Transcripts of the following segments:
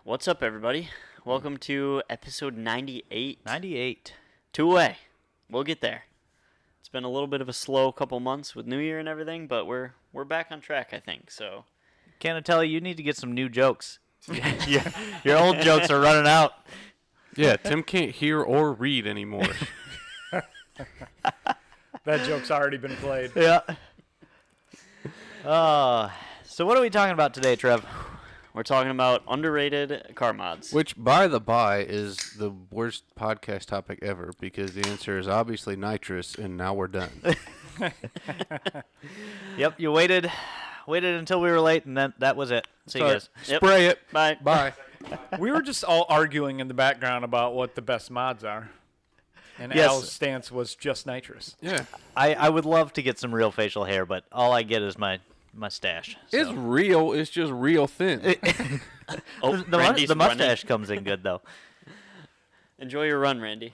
What's up, everybody? Welcome to episode 98. 98. 2 away. We'll get there. It's been a little bit of a slow couple months with New Year and everything, but we're back on track, I think. So, Can I tell you need to get some new jokes. Your old jokes are running out. Yeah, Tim can't hear or read anymore. That joke's already been played. Yeah. So what are we talking about today, Trev? we're talking about underrated car mods. Which, by the by, is the worst podcast topic ever because the answer is obviously nitrous, and now we're done. Yep, you waited until we were late, and then that was it. See you guys. Yep. Spray it. Bye. Bye. We were just all arguing in the background about what the best mods are. And Yes. Al's stance was just nitrous. Yeah. I would love to get some real facial hair, but all I get is my mustache. It's real. It's just real thin. Oh, The Randy's mustache running. comes in good, though. Enjoy your run, Randy.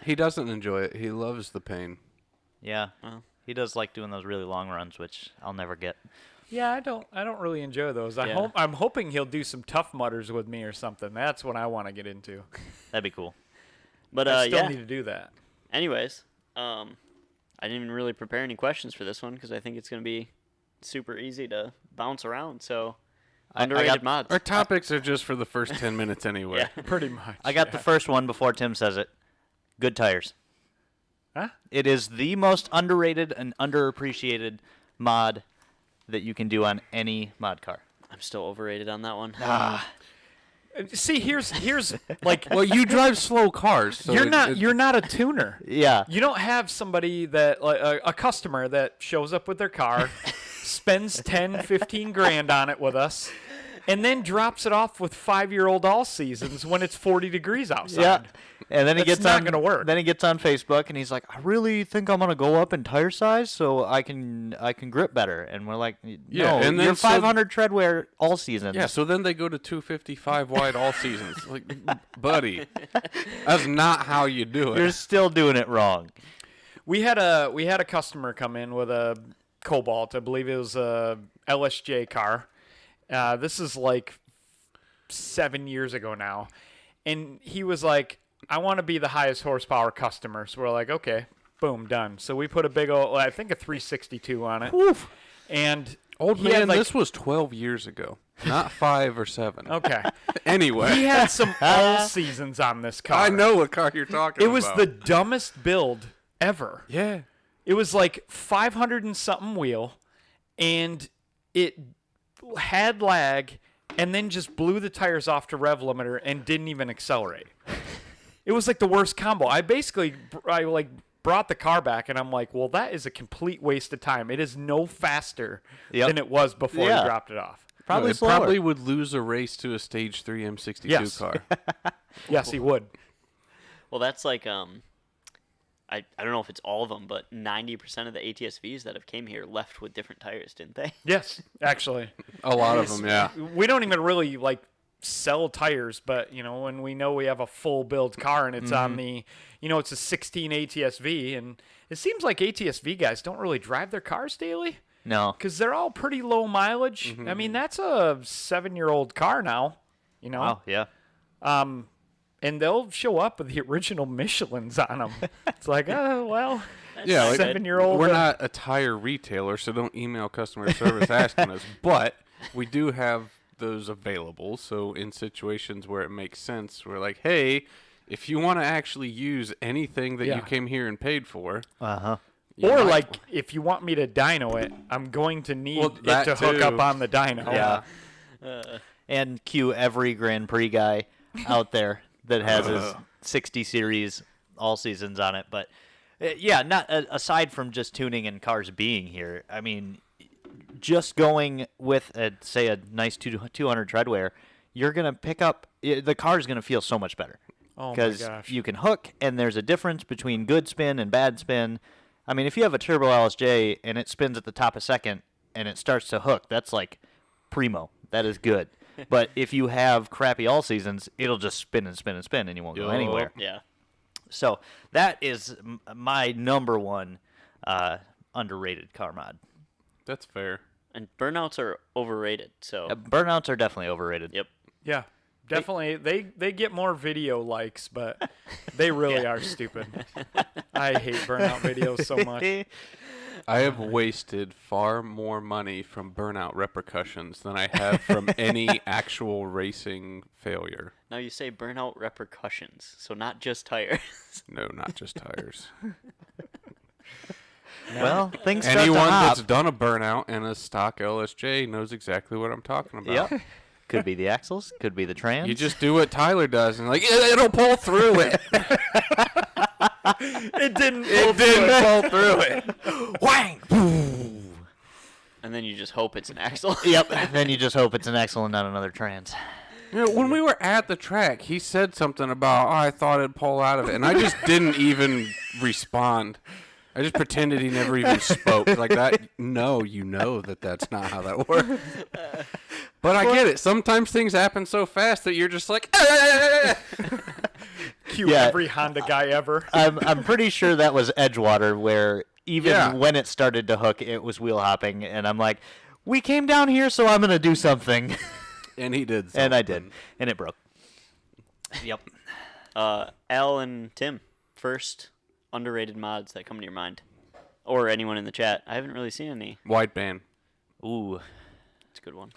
He doesn't enjoy it. He loves the pain. Yeah. Well. He does like doing those really long runs, which I'll never get. Yeah, I don't really enjoy those. Yeah. I'm hoping he'll do some Tough Mudders with me or something. That's what I want to get into. That'd be cool. But I still yeah. need to do that. Anyways, I didn't even really prepare any questions for this one because I think it's going to be super easy to bounce around. So, underrated mods. Our topics are just for the first 10 minutes anyway. Yeah. Pretty much. I got the first one before Tim says it. Good tires. Huh? It is the most underrated and underappreciated mod that you can do on any mod car. I'm still overrated on that one. See, here's like Well, you drive slow cars. So you're not a tuner. Yeah. You don't have somebody that like a customer that shows up with their car, spends 10, 15 grand on it with us, and then drops it off with 5-year-old all seasons when it's 40 degrees outside. Yeah. And then he That's gets not on gonna work. Then he gets on Facebook and he's like, "I really think I'm gonna go up in tire size so I can grip better." And we're like, "No, Yeah, and then you're so- 500 tread wear all season." Yeah, so then they go to 255 wide all seasons. Like, buddy, that's not how you do it. You're still doing it wrong. We had a customer come in with a Cobalt. I believe it was a LSJ car. This is like 7 years ago now, and he was like, "I want to be the highest horsepower customer." So we're like, "Okay, boom, done." So we put a big old, I think a 362 on it, Oof. and Old he had, man, like- this was 12 years ago, not 5 or 7. okay, Anyway, he had some all seasons on this car. I know what car you're talking It about. was the dumbest build ever. Yeah. It was like 500 and something wheel, and it had lag, and then just blew the tires off to rev limiter and didn't even accelerate. It was like the worst combo. I brought the car back, and I'm like, well, that is a complete waste of time. It is no faster Yep. than it was before Yeah. you dropped it off. Probably No, it slower. probably would lose a race to a Stage 3 M62 Yes. car. Yes, he would. Well, that's like I don't know if it's all of them, but 90% of the ATSVs that have came here left with different tires, didn't they? Yes, actually. A lot of them, yeah. We don't even really like sell tires, but when we know we have a full build car and it's on the, it's a 16 ATSV, and it seems like ATSV guys don't really drive their cars daily No. because they're all pretty low mileage. I mean, that's a 7-year-old car now, Oh, yeah. and they'll show up with the original Michelins on them. It's like, oh, well, Yeah, like, 7-year-old. we're not a tire retailer, so don't email customer service asking us. But we do have those available. So in situations where it makes sense, we're like, hey, if you want to actually use anything that Yeah. you came here and paid for, Uh-huh. you Or might- like, if you want me to dyno it, I'm going to need Well, it that to hook too. up on the dyno. Yeah. And cue every Grand Prix guy out there that has his 60 series all seasons on it. But yeah, not aside from just tuning and cars being here. I mean, just going with say a nice 200 tread wear, you're gonna pick up the car is gonna feel so much better Oh my because gosh. you can hook, and there's a difference between good spin and bad spin. I mean, if you have a turbo LSJ and it spins at the top of second and it starts to hook, that's like primo. That is good. But if you have crappy all seasons, it'll just spin and spin and spin, and you won't go Yup. anywhere. Yeah. So that is my number one underrated car mod. That's fair. And burnouts are overrated. So Burnouts are definitely overrated. yep. Yeah, definitely. They get more video likes, but they really are stupid. I hate burnout videos so much. I have wasted far more money from burnout repercussions than I have from any actual racing failure. Now you say burnout repercussions, so not just tires. No, not just tires. Well, things start Anyone to hop. that's done a burnout in a stock LSJ knows exactly what I'm talking about. Yep. Could be the axles. Could be the trans. You just do what Tyler does and it'll pull through it. It didn't. It didn't pull through it. whang. And then you just hope it's an axle. Yep. Then you just hope it's an axle and not another trans. You know, when we were at the track, he said something about, I thought it'd pull out of it. And I just didn't even respond. I just pretended he never even spoke. Like that, no, you know that's not how that works. But I get it. Sometimes things happen so fast that you're just like, Cue Yeah. every Honda guy ever. I'm pretty sure that was Edgewater, where even Yeah. when it started to hook, it was wheel hopping, and I'm like, we came down here, so I'm gonna do something, and he did something. and I did, and it broke. Yep. Al and Tim, first underrated mods that come to your mind, or anyone in the chat. I haven't really seen any. Wideband. Ooh. It's a good one.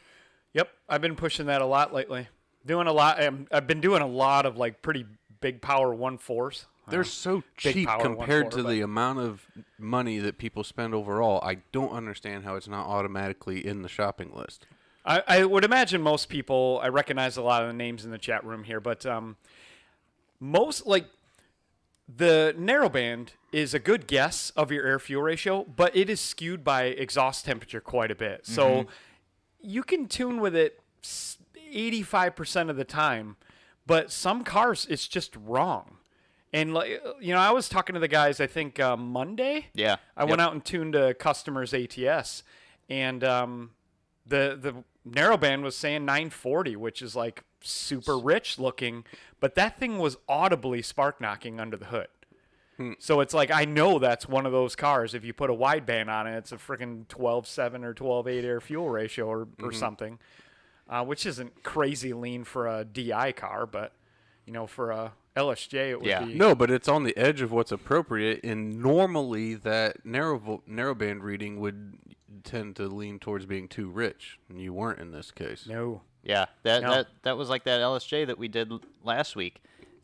Yep, I've been pushing that a lot lately. Doing a lot. I've been doing a lot of like pretty big power 1.4s. They're so Big cheap power compared 1.4, to the but- amount of money that people spend overall. I don't understand how it's not automatically in the shopping list. I would imagine most people. I recognize a lot of the names in the chat room here, but most like the narrowband is a good guess of your air fuel ratio, but it is skewed by exhaust temperature quite a bit. So you can tune with it 85% of the time, but some cars it's just wrong. And like I was talking to the guys. I think Monday. Yeah. I went out and tuned a customer's ATS, and the narrowband was saying 940, which is like super rich looking, but that thing was audibly spark knocking under the hood. So it's like, I know that's one of those cars. If you put a wideband on it, it's a freaking 12.7 or 12.8 air fuel ratio or something, which isn't crazy lean for a DI car, but for a LSJ it would Yeah. be. No, but it's on the edge of what's appropriate, and normally that narrowband reading would tend to lean towards being too rich, and you weren't in this case. No. Yeah, No. that was like that LSJ that we did last week.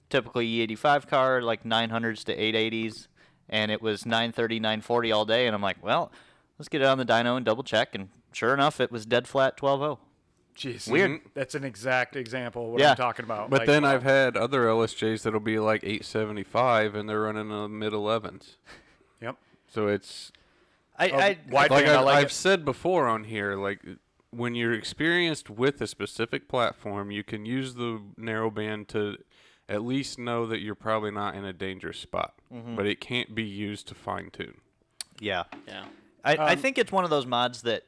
Typically E85 car, like 900s to 880s, and it was 930, 940 all day. And I'm like, well, let's get it on the dyno and double check. And sure enough, it was dead flat 12.0. Jeez. Weird. That's an exact example of what Yeah. I'm talking about. But Like, then I've had other LSJs that'll be like 875, and they're running in the mid 11s. Yep. So it's I Wideband, like I like I've it. said before on here, like when you're experienced with a specific platform, you can use the narrowband to at least know that you're probably not in a dangerous spot. But it can't be used to fine tune. yeah. Yeah. I think it's one of those mods that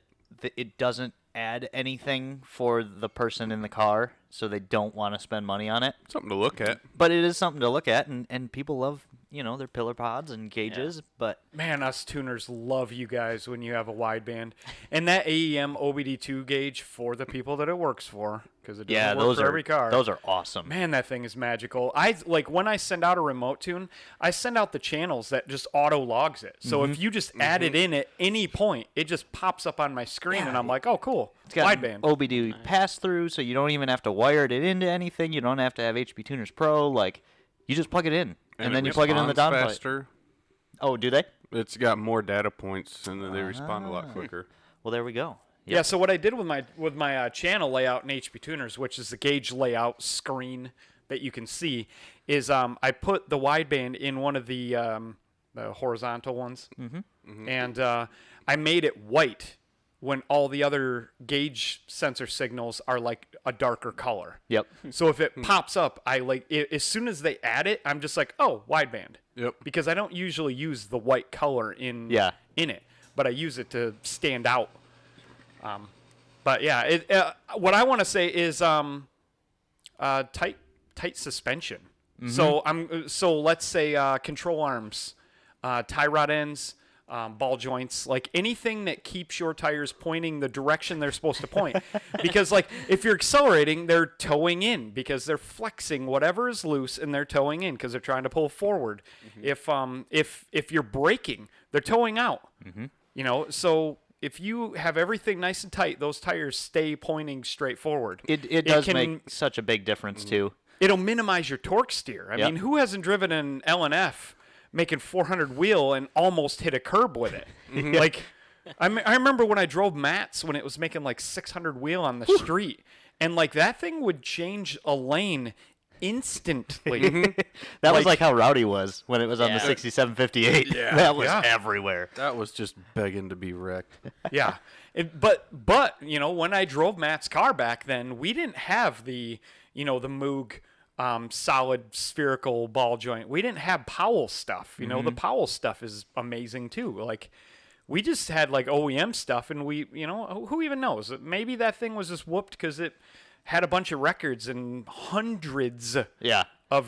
it doesn't add anything for the person in the car, so they don't want to spend money on it. Something to look at. But it is something to look at, and people love, their pillar pods and gauges. But Man, us tuners love you guys when you have a wideband. And that AEM OBD2 gauge for the people that it works for, because it doesn't yeah, work those for are every car. those are awesome. Man, that thing is magical. I like when I send out a remote tune, I send out the channels that just auto logs it. So if you just add it in at any point, it just pops up on my screen, and I'm like, oh, cool. It's got Wideband. OBD pass through, so you don't even have to wire it into anything. You don't have to have HP Tuners Pro. Like, you just plug it in, and then you plug it in the responds downpipe. faster. Oh, do they? It's got more data points, and then they respond a lot quicker. Well, there we go. Yeah, so what I did with my channel layout in HP Tuners, which is the gauge layout screen that you can see, is I put the wideband in one of the horizontal ones, and I made it white when all the other gauge sensor signals are like a darker color. Yep. So if it pops up, as soon as they add it, I'm just like, oh, wideband. Yep. Because I don't usually use the white color in it, but I use it to stand out. But yeah, what I want to say is tight suspension. So let's say control arms, tie rod ends, ball joints, like anything that keeps your tires pointing the direction they're supposed to point. Because like if you're accelerating, they're towing in because they're flexing whatever is loose and they're towing in because they're trying to pull forward. If you're braking, they're towing out. You know, so if you have everything nice and tight, those tires stay pointing straight forward. It does make such a big difference too. It'll minimize your torque steer. I mean, who hasn't driven an L&F making 400 wheel and almost hit a curb with it? Like, I remember when I drove Matt's when it was making like 600 wheel on the street, and like that thing would change a lane instantly. That was like how Rowdy was when it was on the 6758. Yeah. That was everywhere. That was just begging to be wrecked. Yeah. But you know, when I drove Matt's car back then, we didn't have the Moog solid spherical ball joint. We didn't have Powell stuff. You know, the Powell stuff is amazing too. Like, we just had like OEM stuff, and who even knows? Maybe that thing was just whooped because it had a bunch of records and hundreds of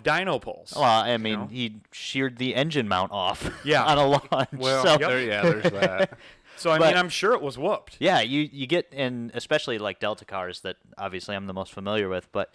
dyno pulls. Well, I mean, he sheared the engine mount off on a launch. Well, so. there's that. So, I mean, I'm sure it was whooped. Yeah, you get, and especially like Delta cars that obviously I'm the most familiar with, but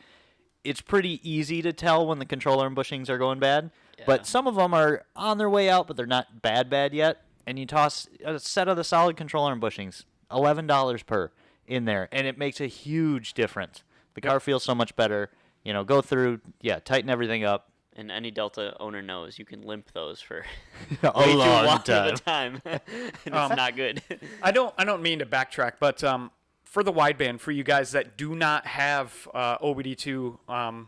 it's pretty easy to tell when the controller and bushings are going bad. Yeah. But some of them are on their way out, but they're not bad yet. And you toss a set of the solid controller and bushings, $11 per in there, and it makes a huge difference. The car feels so much better. You know, go through, tighten everything up. And any Delta owner knows you can limp those for A way too long long time. of a time. And it's not good. I don't mean to backtrack, but for the wideband, for you guys that do not have OBD2,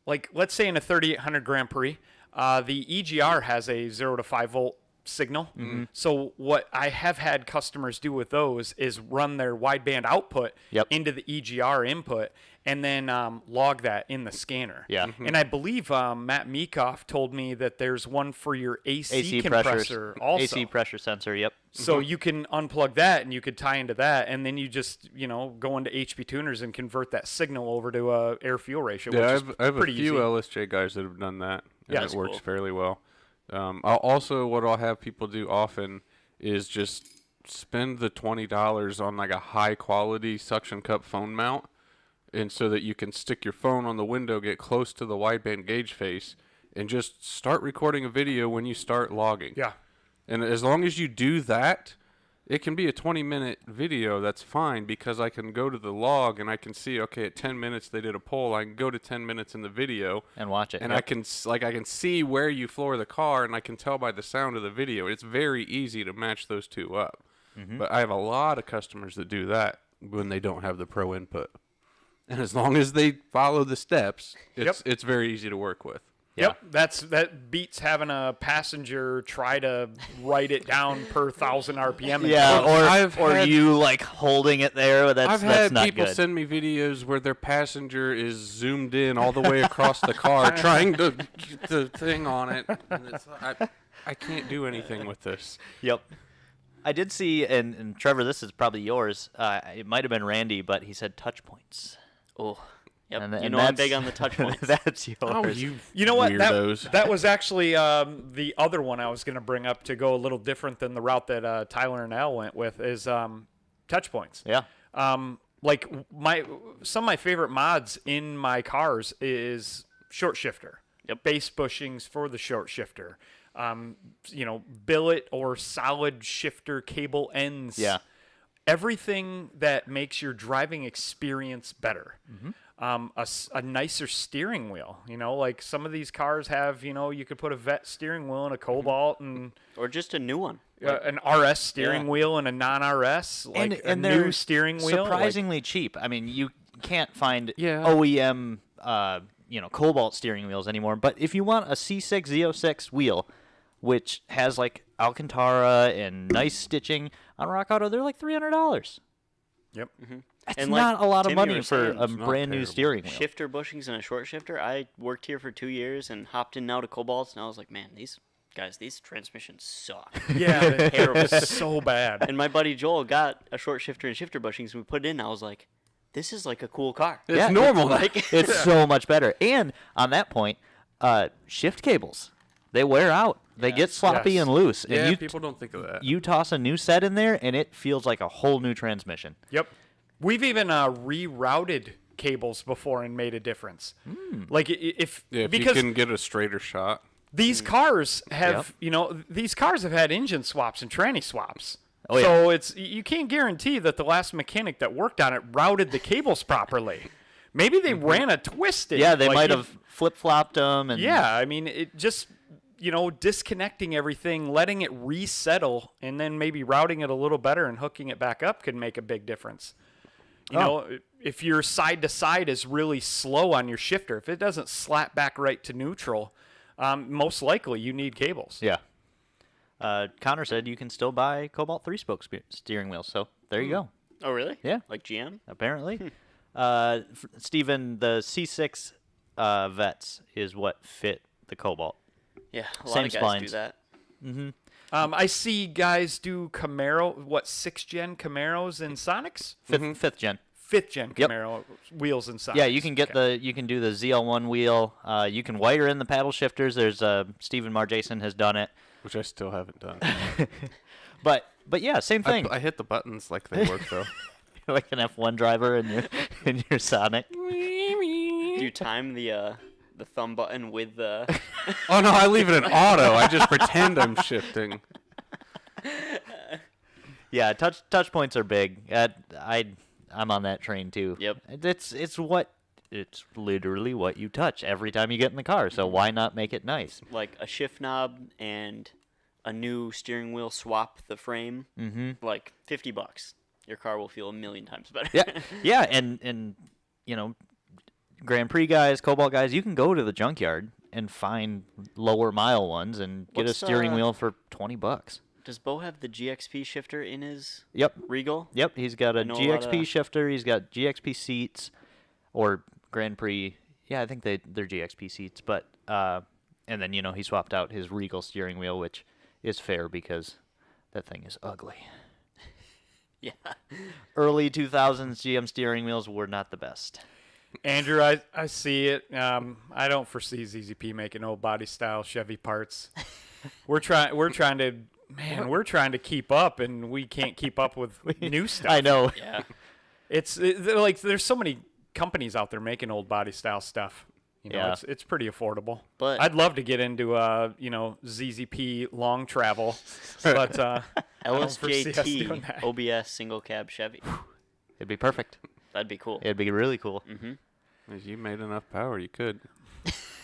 like let's say in a 3800 Grand Prix, the EGR has a 0 to 5 volt signal. So what I have had customers do with those is run their wideband output into the EGR input and then log that in the scanner. And I believe Matt Meekoff told me that there's one for your AC compressor also. AC pressure sensor, So you can unplug that and you could tie into that, and then you just, go into HP tuners and convert that signal over to a air fuel ratio. Yeah, which I have a pretty few easy. LSJ guys that have done that, and Yeah, it that's works cool. fairly well. What I'll have people do often is just spend the $20 on like a high quality suction cup phone mount, and so that you can stick your phone on the window, get close to the wideband gauge face, and just start recording a video when you start logging. Yeah. And as long as you do that, it can be a 20-minute video. That's fine, because I can go to the log and I can see, okay, at 10 minutes they did a poll. I can go to 10 minutes in the video and watch it. and I can see where you floor the car, and I can tell by the sound of the video. It's very easy to match those two up. But I have a lot of customers that do that when they don't have the pro input. And as long as they follow the steps, it's very easy to work with. Yep, that beats having a passenger try to write it down per 1,000 RPM. Or you like holding it there. I've That's had not people good. send me videos where their passenger is zoomed in all the way across the car trying to get the thing on it. And it's, I can't do anything with this. Yep. I did see, and Trevor, this is probably yours. It might have been Randy, but he said touch points. Oh, yep. And I'm that's- big on the touch points. That's yours. Oh, You know what? weirdos. That was actually the other one I was going to bring up to go a little different than the route that Tyler and Al went with is touch points. Yeah. Like some of my favorite mods in my cars is short shifter. Yep. Base bushings for the short shifter. Billet or solid shifter cable ends. Yeah. Everything that makes your driving experience better. A nicer steering wheel. Like some of these cars have, you could put a vet steering wheel and a Cobalt and Or just a new one. an RS steering wheel and a non-RS, like and a they're new steering wheel. surprisingly cheap. I mean, you can't find Yeah. OEM, Cobalt steering wheels anymore. But if you want a C6 Z06 wheel, which has like Alcantara and nice stitching on Rock Auto, they're like $300. Yep. That's And like not a lot of Tim, you money were for saying, a it's not brand new terrible. steering wheel. Shifter bushings and a short shifter. I worked here for 2 years and hopped in and out of Cobalts, and I was like, man, these transmissions suck. Yeah, Terrible. it's so bad. And my buddy Joel got a short shifter and shifter bushings, and we put it in. I was like, this is like a cool car. It's normal. Like, It's so much better. And on that point, shift cables. they wear out. They get sloppy Yes. and loose. And Yeah, you, people don't think of that. you toss a new set in there, and it feels like a whole new transmission. Yep. We've even rerouted cables before and made a difference. Like if If because you can get a straighter shot. these cars have, these cars have had engine swaps and tranny swaps. Oh, yeah. So you can't guarantee that the last mechanic that worked on it routed the cables properly. Maybe they ran a twisted. Yeah, they like might it- have flip-flopped them. And Yeah, I mean, it just, disconnecting everything, letting it resettle, and then maybe routing it a little better and hooking it back up could make a big difference. You know, if your side to side is really slow on your shifter, if it doesn't slap back right to neutral, most likely you need cables. Yeah. Connor said you can still buy Cobalt 3-spoke steering wheels, so there you go. Oh, really? Yeah. Like GM? Apparently. Steven, the C6 Vets is what fit the Cobalt. Yeah, a Same lot of guys do splines. that. I see guys do Camaro, 6th gen Camaros and Sonics? Fifth gen. 5th gen Yep. Camaro wheels and Sonics. Yeah, you can get Okay. you can do the ZL1 wheel. You can wire in the paddle shifters. There's Stephen Marjason has done it. Which I still haven't done. But yeah, same thing. I hit the buttons like they work, though. Like an F1 driver in your Sonic. Do you time the thumb button with the? Oh, no, I leave it in auto. I just pretend I'm shifting. Yeah, touch points are big. I'm on that train too. Yep. It's literally what you touch every time you get in the car. So why not make it nice? Like a shift knob and a new steering wheel swap the frame. Mm-hmm. Like $50. Your car will feel a million times better. Yeah, and Grand Prix guys, Cobalt guys, you can go to the junkyard and find lower mile ones and get a What's, steering wheel for $20. Does Bo have the GXP shifter in his Yep. Regal? Yep, he's got a know a lot GXP of- shifter. He's got GXP seats, or Grand Prix. Yeah, I think they're GXP seats. But and then he swapped out his Regal steering wheel, which is fair because that thing is ugly. Yeah. Early 2000s GM steering wheels were not the best. Andrew, I see it. I don't foresee ZZP making old body style Chevy parts. We're trying to keep up, and we can't keep up with new stuff. I know. Yeah. They're like there's so many companies out there making old body style stuff. Yeah. It's pretty affordable. But- I'd love to get into ZZP long travel, but I don't foresee us doing that. LSJT OBS single cab Chevy. It'd be perfect. That'd be cool. It'd be really cool. If you made enough power, you could.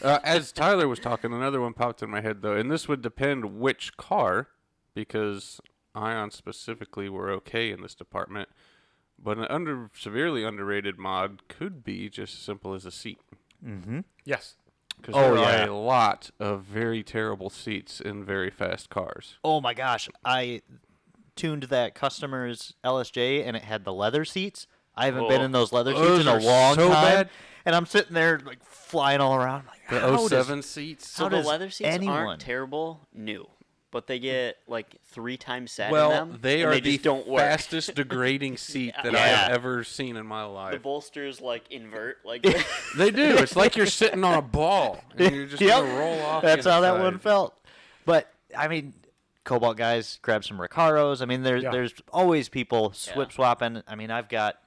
As Tyler was talking, another one popped in my head, though, and this would depend which car, because Ion specifically were okay in this department, but an severely underrated mod could be just as simple as a seat. Yes. Because Oh, there yeah. are a lot of very terrible seats in very fast cars. Oh my gosh, I tuned that customer's LSJ and it had the leather seats. I haven't been Oh. in those leather Those seats in a are long so time. bad. And I'm sitting there like flying all around. Like, The how does- 07 seats. So How the does leather seats anyone- aren't terrible new, but they get like 3 times sat in Well, them. they and are they the just don't work. fastest degrading seat that I Yeah. have ever seen in my The life. bolsters like invert like They do. It's like you're sitting on a ball and you're just Yep. gonna roll off. That's how that inside. one felt. But I mean, Cobalt guys grab some Recaros. I mean, there's always people swapping. I mean, I've got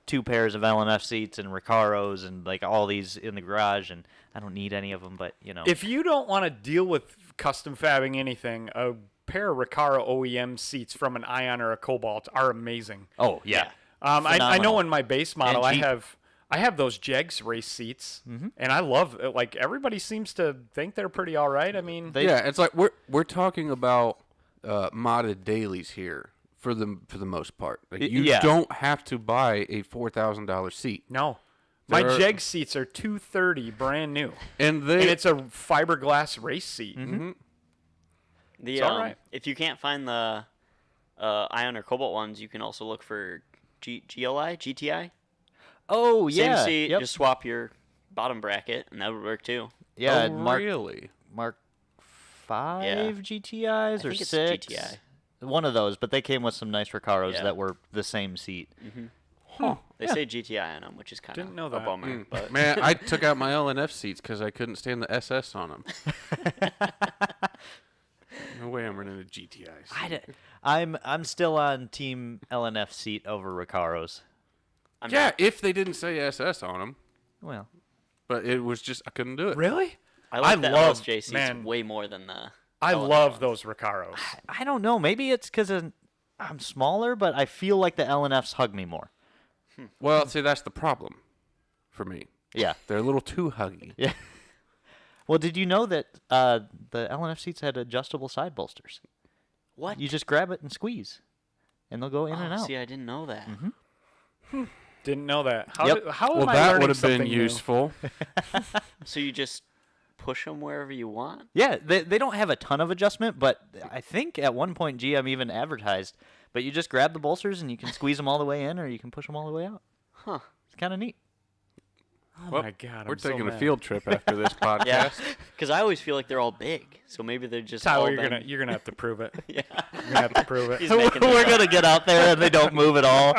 2 pairs of LMF seats and Recaros and like all these in the garage, and I don't need any of them. But If you don't want to deal with custom fabbing anything, a pair of Recaro OEM seats from an Ion or a Cobalt are amazing. oh yeah, I know Phenomenal. in my base model And cheap. I have those Jegs race seats, and I love it. Like everybody seems to think they're pretty all right. I mean, Yeah, it's like we're talking about modded dailies here for the most part. Like, you yeah. don't have to buy a $4,000 seat, no, my There are- Jeg seats are $230 brand new, and and it's a fiberglass race seat. the It's all right. if you can't find the Ion or Cobalt ones, you can also look for GTI. oh yeah, Same seat, yep. just swap your bottom bracket, and that would work too. yeah. oh, Mark really? Mark 5 Yeah. GTIs I or think it's 6. GTI. One of those, but they came with some nice Recaros Yeah. that were the same seat. Huh. They say GTI on them, which is kind Didn't of know a that. bummer. But Man, I took out my LNF seats because I couldn't stand the SS on them. No way I'm running a GTI. I'm still on Team LNF seat over Recaro's. I'm Yeah, not- if they didn't say SS on them, Well, but it was just I couldn't do it. Really? I like the love- LSJ seats man. way more than the. I LNF love ones. those Recaros. I don't know. Maybe it's because I'm smaller, but I feel like the LNFs hug me more. Well, see, that's the problem for me. Yeah. They're a little too huggy. Yeah. Well, did you know that the LNF seats had adjustable side bolsters? What? You just grab it and squeeze, and they'll go in and out. See, I didn't know that. Didn't know that. How, Yep. how Well, am I that learning would have been something new? useful. So you just push them wherever you want. Yeah, they don't have a ton of adjustment, but I think at one point GM even advertised, but you just grab the bolsters and you can squeeze them all the way in or you can push them all the way out. Huh. It's kind of neat. Oh Well, my God, We're I'm so taking a mad. field trip after this podcast. Yeah. Because I always feel like they're all big. So maybe they're just. Tyler, all you're gonna have to prove it. Yeah. You're gonna have to prove it. He's making this We're up. gonna get out there and they don't move at all.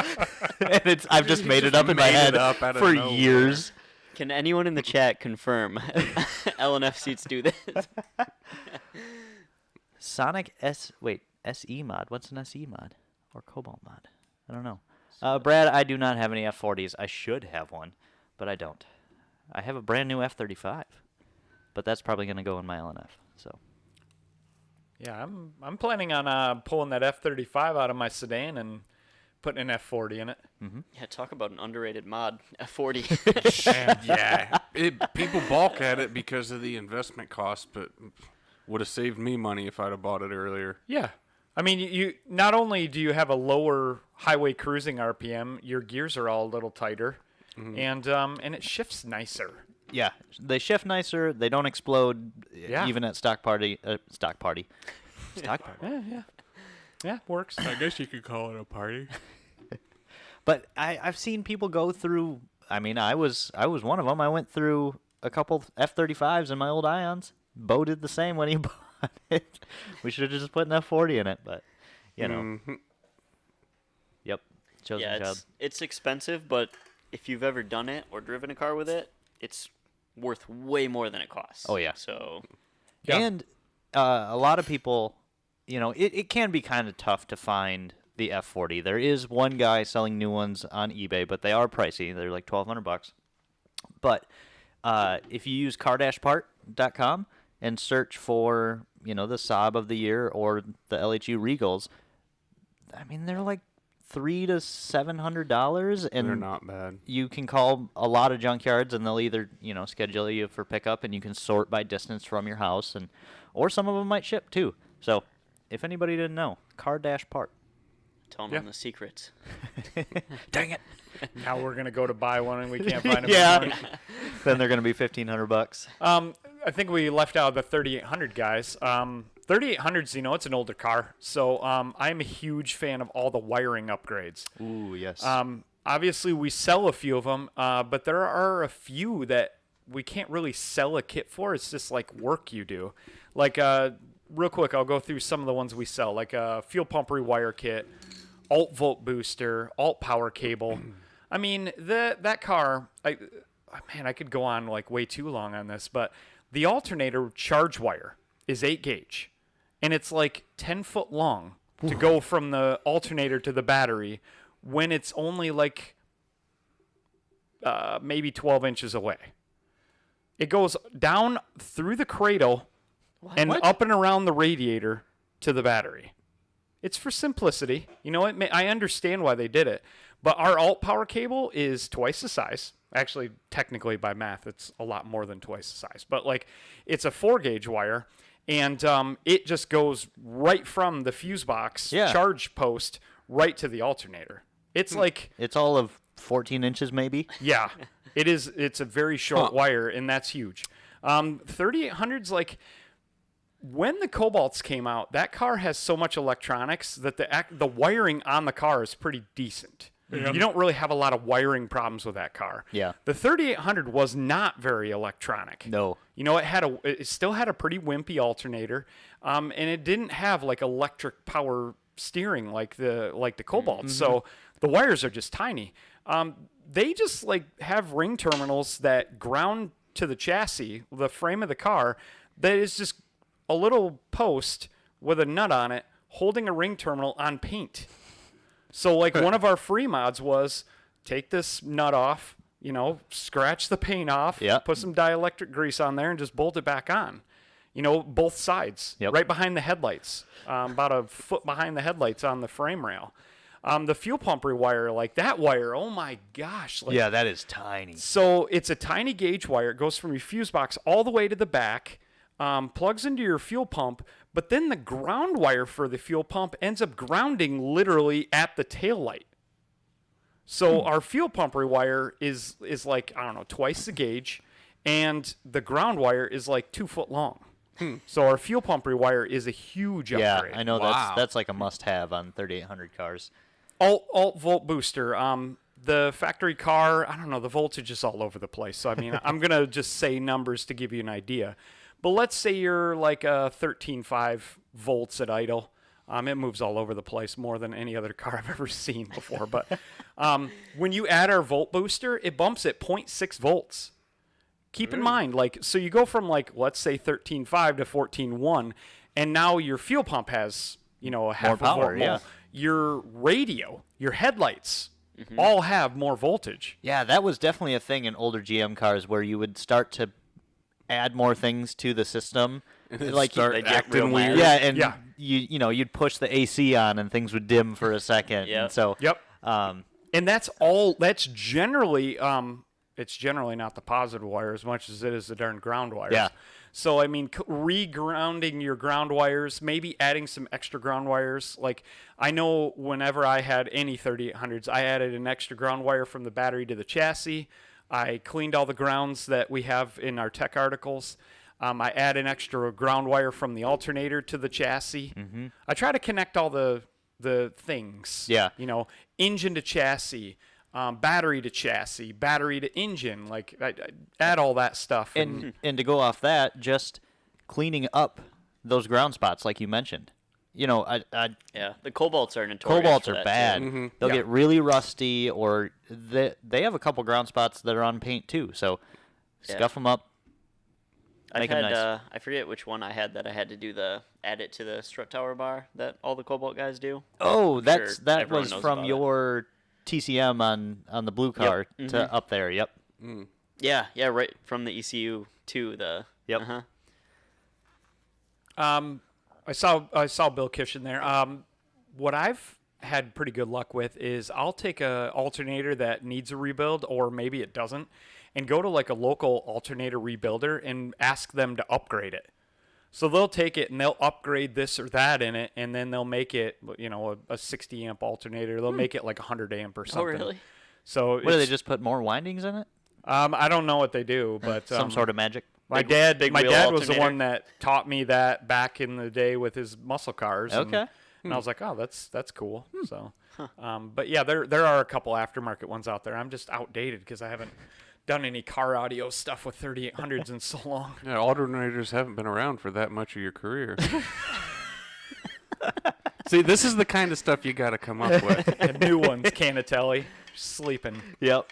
And I've just made it up in my made it head up out of for nowhere. years. Can anyone in the chat confirm LNF seats do this? SE mod. What's an SE mod or Cobalt mod? I don't know. Brad, I do not have any F40s. I should have one, but I don't. I have a brand new F35, but that's probably gonna go in my LNF. So. Yeah, I'm planning on pulling that F35 out of my sedan and putting an F40 in it. Yeah, talk about an underrated mod. F40. And Yeah. People balk at it because of the investment cost, but would have saved me money if I'd have bought it earlier. yeah, I mean, you not only do you have a lower highway cruising RPM, your gears are all a little tighter, and it shifts nicer. Yeah, they shift nicer. They don't explode Yeah. even at stock party. Stock party. Yeah, works. I guess you could call it a party. But I've seen people go through. I mean, I was one of them. I went through a couple F35s in my old Ions. Bo did the same when he bought it. We should have just put an F40 in it, but you know. Yep. Chosen yeah, child. it's expensive, but if you've ever done it or driven a car with it, it's worth way more than it costs. Oh, yeah. So Yeah. And a lot of people, you know, it can be kind of tough to find the F40. There is one guy selling new ones on eBay, but they are pricey. They're like $1,200. But if you use cardashpart.com and search for, you know, the Saab of the year or the LHU Regals, I mean, they're like $300 to $700, and They're not bad. you can call a lot of junkyards and they'll either, you know, schedule you for pickup and you can sort by distance from your house, and or some of them might ship too. So if anybody didn't know, Car Dash Part. telling Yeah. them the secrets. Dang it. Now we're gonna go to buy one and we can't find them. Yeah. anymore. Then they're going to be $1,500. I think we left out the 3800 guys. 3800s, you know, it's an older car, so I'm a huge fan of all the wiring upgrades. Ooh, yes. Obviously, we sell a few of them, but there are a few that we can't really sell a kit for. It's just like work you do. Like, real quick, I'll go through some of the ones we sell, like a fuel pump rewire kit, alt volt booster, alt power cable. I mean, that car, I could go on like way too long on this, but the alternator charge wire is 8 gauge, and it's like 10 foot long to go from the alternator to the battery when it's only like maybe 12 inches away. It goes down through the cradle and up and around the radiator to the battery. It's for simplicity. You know, I understand why they did it. But our alt power cable is twice the size. Actually, technically by math, it's a lot more than twice the size. But like, it's a 4-gauge wire, and it just goes right from the fuse box charge post right to the alternator. It's like, it's all of 14 inches maybe. yeah, it is. It's a very short wire, and that's huge. 3800's like, when the Cobalts came out, that car has so much electronics that the wiring on the car is pretty decent. You don't really have a lot of wiring problems with that car. Yeah. The 3800 was not very electronic. No. You know, it still had a pretty wimpy alternator, and it didn't have like electric power steering like the Cobalt. So the wires are just tiny. they just like have ring terminals that ground to the chassis, the frame of the car, that is just a little post with a nut on it holding a ring terminal on paint. So like one of our free mods was take this nut off, scratch the paint off, put some dielectric grease on there and just bolt it back on. Both sides, right behind the headlights, about a foot behind the headlights on the frame rail. The fuel pump rewire, like that wire, oh my gosh. Yeah, that is tiny. So it's a tiny gauge wire. It goes from your fuse box all the way to the back, plugs into your fuel pump, but then the ground wire for the fuel pump ends up grounding literally at the tail light. So our fuel pump rewire is like, I don't know, twice the gauge, and the ground wire is like 2 foot long. So our fuel pump rewire is a huge upgrade. Yeah, I know that's like a must-have on 3800 cars. Alt volt booster. The factory car, I don't know, the voltage is all over the place. So, I mean, I'm going to just say numbers to give you an idea. But let's say you're like 13.5 volts at idle. It moves all over the place more than any other car I've ever seen before. But when you add our volt booster, it bumps at 0.6 volts. Keep in mind, so you go from let's say 13.5 to 14.1, and now your fuel pump has, a half more power, a volt more. Your radio, your headlights, all have more voltage. Yeah, that was definitely a thing in older GM cars where you would start to add more things to the system. Like start acting weird. Yeah, and you'd push the AC on and things would dim for a second. Yeah. And so and that's generally it's generally not the positive wire as much as it is the darn ground wires. Yeah. So, I mean, re-grounding your ground wires, maybe adding some extra ground wires. Like, I know whenever I had any 3800s, I added an extra ground wire from the battery to the chassis. I cleaned all the grounds that we have in our tech articles. I add an extra ground wire from the alternator to the chassis. I try to connect all the things. Yeah. Engine to chassis. Battery to chassis, battery to engine, I add all that stuff. And to go off that, just cleaning up those ground spots like you mentioned. The cobalts are notorious. Cobalts for are that, bad. too. They'll get really rusty, or they have a couple ground spots that are on paint too. So scuff them up. Make them nice. I forget which one I had that I had to do add it to the strut tower bar that all the cobalt guys do. Oh, that everyone was knows from about your TCM on the blue car to up there. Yep. Yeah, right from the ECU to the. Yep. I saw Bill Kish in there. What I've had pretty good luck with is I'll take a alternator that needs a rebuild, or maybe it doesn't, and go to like a local alternator rebuilder and ask them to upgrade it. So they'll take it and they'll upgrade this or that in it, and then they'll make it, a 60 amp alternator. They'll make it like 100 amp or something. Oh, really? So What do they just put more windings in it? I don't know what they do, but Some sort of magic. My Big dad wheel was the alternator? one that taught me that back in the day with his muscle cars. Okay. And I was like, oh, that's cool. So, but yeah, there are a couple aftermarket ones out there. I'm just outdated because I haven't done any car audio stuff with 3800s in so long. Yeah, alternators haven't been around for that much of your career. See, this is the kind of stuff you got to come up with. And new ones, Canatelli, sleeping. Yep.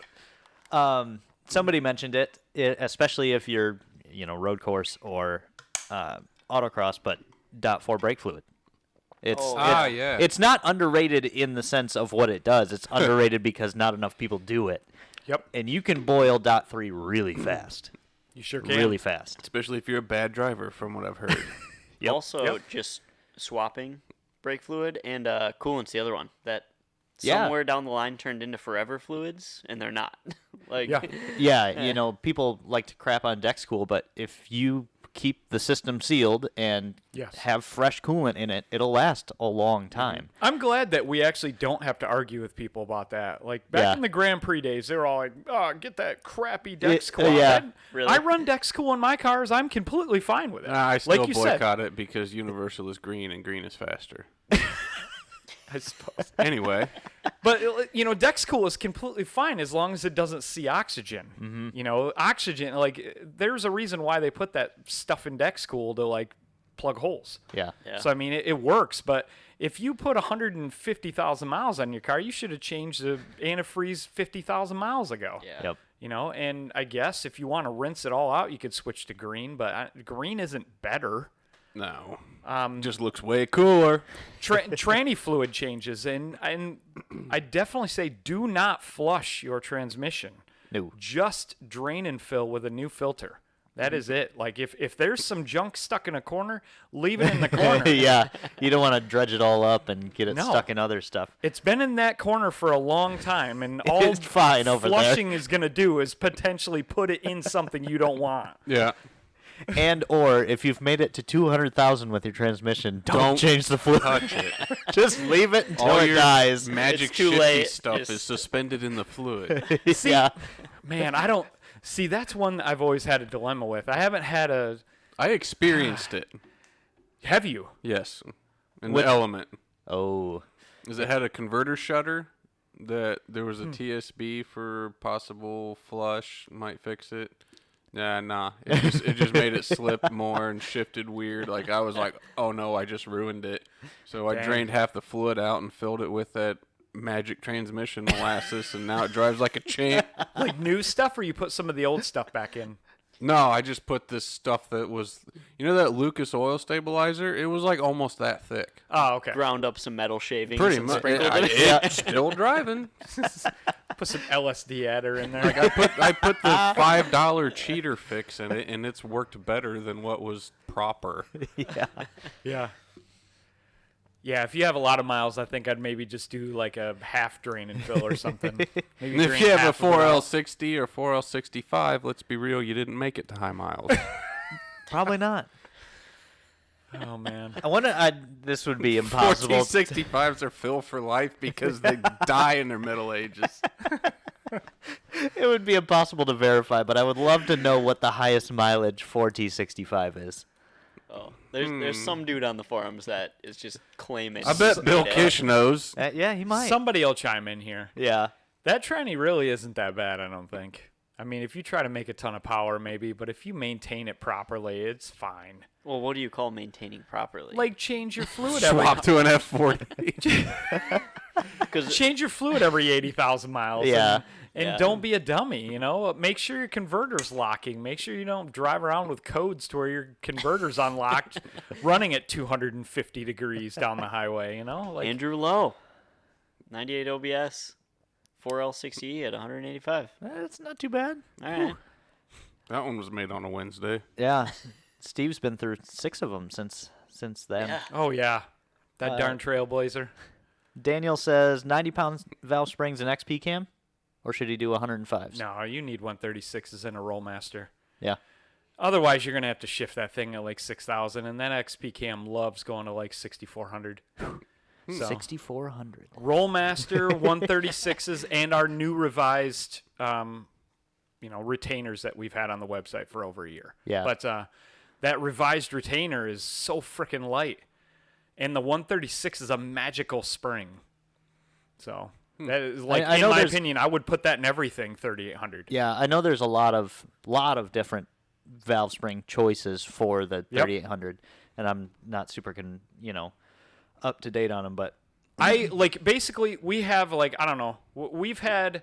Somebody mentioned it, especially if you're, road course or autocross, but .4 brake fluid. It's not underrated in the sense of what it does. It's underrated because not enough people do it. Yep. And you can boil .3 really fast. You sure can. Really fast. Especially if you're a bad driver, from what I've heard. Yep. Also, just swapping brake fluid and coolant's the other one that somewhere down the line turned into forever fluids, and they're not. Yeah, people like to crap on Dexcool, but if you keep the system sealed and have fresh coolant in it, it'll last a long time. I'm glad that we actually don't have to argue with people about that. Like back in the Grand Prix days, they were all like, "Oh, get that crappy Dexcool." Really? I run Dexcool in my cars. I'm completely fine with it. I still like you said. boycott it because Universal is green and green is faster. I suppose. Anyway. But, Dexcool is completely fine as long as it doesn't see oxygen. Oxygen, there's a reason why they put that stuff in Dexcool to, plug holes. Yeah. Yeah. So I mean, it works, but if you put 150,000 miles on your car, you should have changed the antifreeze 50,000 miles ago. Yeah. Yep. You know, and I guess if you want to rinse it all out, you could switch to green, but green isn't better. No. Just looks way cooler. Tranny fluid changes, and I definitely say do not flush your transmission. No. Just drain and fill with a new filter. That is it. Like if there's some junk stuck in a corner, leave it in the corner. Yeah. You don't want to dredge it all up and get it No. stuck in other stuff. It's been in that corner for a long time, and all It's fine over there. flushing is going to do is potentially put it in something you don't want. Yeah. And or if you've made it to 200,000 with your transmission, don't change the fluid. Touch it. Just leave it until All it your dies. magic It's too shifty late. stuff Just- is suspended in the fluid. Yeah. Man, I don't see. That's one I've always had a dilemma with. I haven't had a. I experienced it. Have you? Yes. In With- the Element. Oh. Is it had a converter shutter that there was a TSB for possible flush, might fix it. Nah. It just made it slip more and shifted weird. Like I was like, oh no, I just ruined it. So I Dang. drained half the fluid out and filled it with that magic transmission molasses, and now it drives like a champ. Like new stuff, or you put some of the old stuff back in? No, I just put this stuff that was, you know, that Lucas oil stabilizer. It was like almost that thick. Oh, okay. Ground up some metal shavings. Pretty and much. sprinkled it. It's still driving. Put some LSD adder in there. Like I put the $5 cheater fix in it, and it's worked better than what was proper. Yeah. Yeah. Yeah, if you have a lot of miles, I think I'd maybe just do like a half drain and fill or something. Maybe And if drain you have a half of it out. 4L60 or 4L65, let's be real, you didn't make it to high miles. Probably not. Oh man. I wonder. This would be impossible. 4T65s are filled for life because they die in their middle ages. It would be impossible to verify, but I would love to know what the highest mileage 4T65 is. Oh, there's some dude on the forums that is just claiming. I bet Bill data. Kish knows. Yeah, he might. Somebody will chime in here. Yeah. That tranny really isn't that bad, I don't think. I mean, if you try to make a ton of power, maybe, but if you maintain it properly, it's fine. Well, what do you call maintaining properly? Like change your fluid every Swap to an F40. because change your fluid every 80,000 miles. Yeah. And Yeah. don't be a dummy, you know? Make sure your converter's locking. Make sure you don't drive around with codes to where your converter's unlocked running at 250 degrees down the highway, you know? Like Andrew Lowe, 98 OBS, 4L60E at 185. That's not too bad. All right. That one was made on a Wednesday. Yeah. Steve's been through 6 of them since then. Yeah. oh yeah. That darn trailblazer. Daniel says 90-pound valve springs and XP cam, or should he do 105s? No, you need 136s in a Rollmaster. Yeah. Otherwise, you're going to have to shift that thing at like 6,000, and that XP cam loves going to like 6,400. So, 6,400. Rollmaster 136s and our new revised, retainers that we've had on the website for over a year. Yeah. But that revised retainer is so freaking light, and the 136 is a magical spring. So that is like, I in know my there's- opinion, I would put that in everything 3,800. Yeah, I know there's a lot of different valve spring choices for the 3800, and I'm not super up to date on them, but I basically we have I don't know, we've had